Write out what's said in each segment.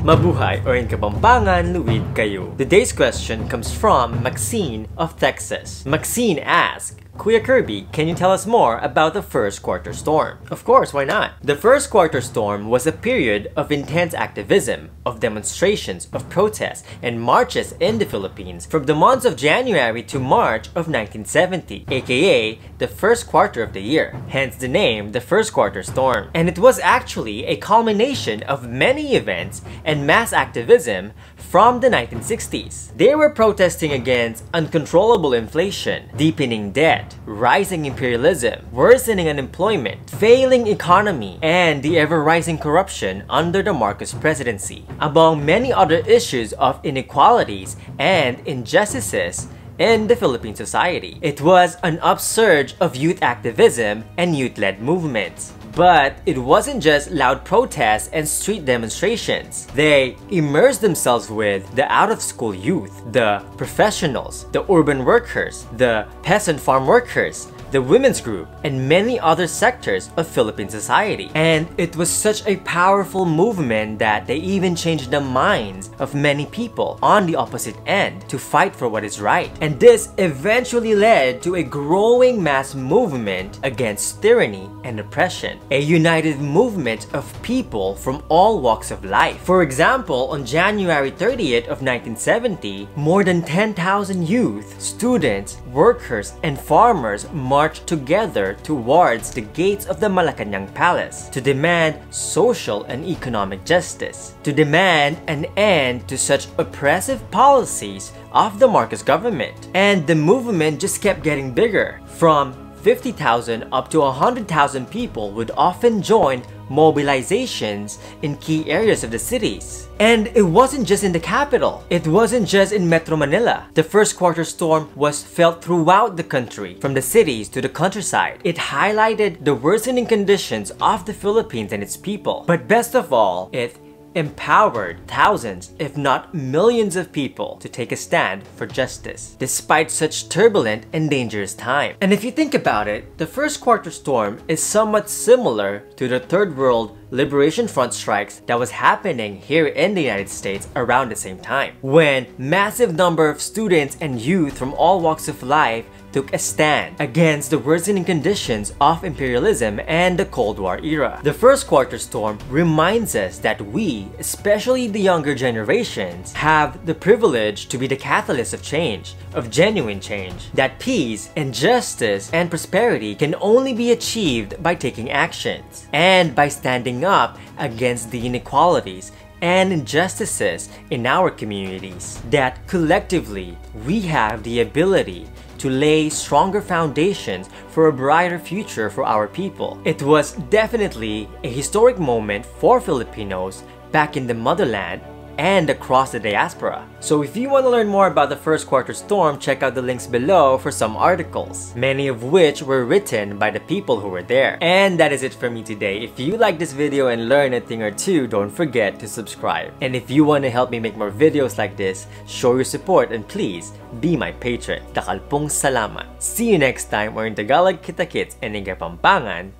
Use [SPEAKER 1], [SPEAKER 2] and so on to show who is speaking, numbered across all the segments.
[SPEAKER 1] Mabuhay or in Kapampangan, luwid kayo. Today's question comes from Maxine of Texas. Maxine asks, Kuya Kirby, can you tell us more about the first quarter storm? Of course, why not? The first quarter storm was a period of intense activism, of demonstrations, of protests, and marches in the Philippines from the months of January to March of 1970, aka the first quarter of the year, hence the name, the first quarter storm. And it was actually a culmination of many events and mass activism from the 1960s. They were protesting against uncontrollable inflation, deepening debt, rising imperialism, worsening unemployment, failing economy, and the ever-rising corruption under the Marcos presidency, among many other issues of inequalities and injustices in the Philippine society. It was an upsurge of youth activism and youth-led movements. But it wasn't just loud protests and street demonstrations. They immersed themselves with the out-of-school youth, the professionals, the urban workers, the peasant farm workers, the women's group, and many other sectors of Philippine society. And it was such a powerful movement that they even changed the minds of many people on the opposite end to fight for what is right. And this eventually led to a growing mass movement against tyranny and oppression. A united movement of people from all walks of life. For example, on January 30th of 1970, more than 10,000 youth, students, workers, and farmers marched together towards the gates of the Malacanang Palace to demand social and economic justice, to demand an end to such oppressive policies of the Marcos government. And the movement just kept getting bigger. From 50,000 up to 100,000 people would often join mobilizations in key areas of the cities. And it wasn't just in the capital. It wasn't just in Metro Manila. The first quarter storm was felt throughout the country, from the cities to the countryside. It highlighted the worsening conditions of the Philippines and its people. But best of all, it empowered thousands, if not millions of people to take a stand for justice, despite such turbulent and dangerous time. And if you think about it, the first quarter storm is somewhat similar to the Third World Liberation Front strikes that was happening here in the United States around the same time, when massive number of students and youth from all walks of life took a stand against the worsening conditions of imperialism and the Cold War era. The first quarter storm reminds us that we, especially the younger generations, have the privilege to be the catalyst of change, of genuine change. That peace and justice and prosperity can only be achieved by taking actions and by standing up against the inequalities and injustices in our communities. That collectively, we have the ability to lay stronger foundations for a brighter future for our people. It was definitely a historic moment for Filipinos back in the motherland and across the diaspora. So if you want to learn more about the first quarter storm, check out the links below for some articles, many of which were written by the people who were there. And that is it for me today. If you like this video and learn a thing or two, don't forget to subscribe. And if you want to help me make more videos like this, show your support and please be my patron. Takalpong salamat. See you next time, or in Tagalog, kita kits, and in Kapampangan,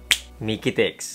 [SPEAKER 1] Mikitix.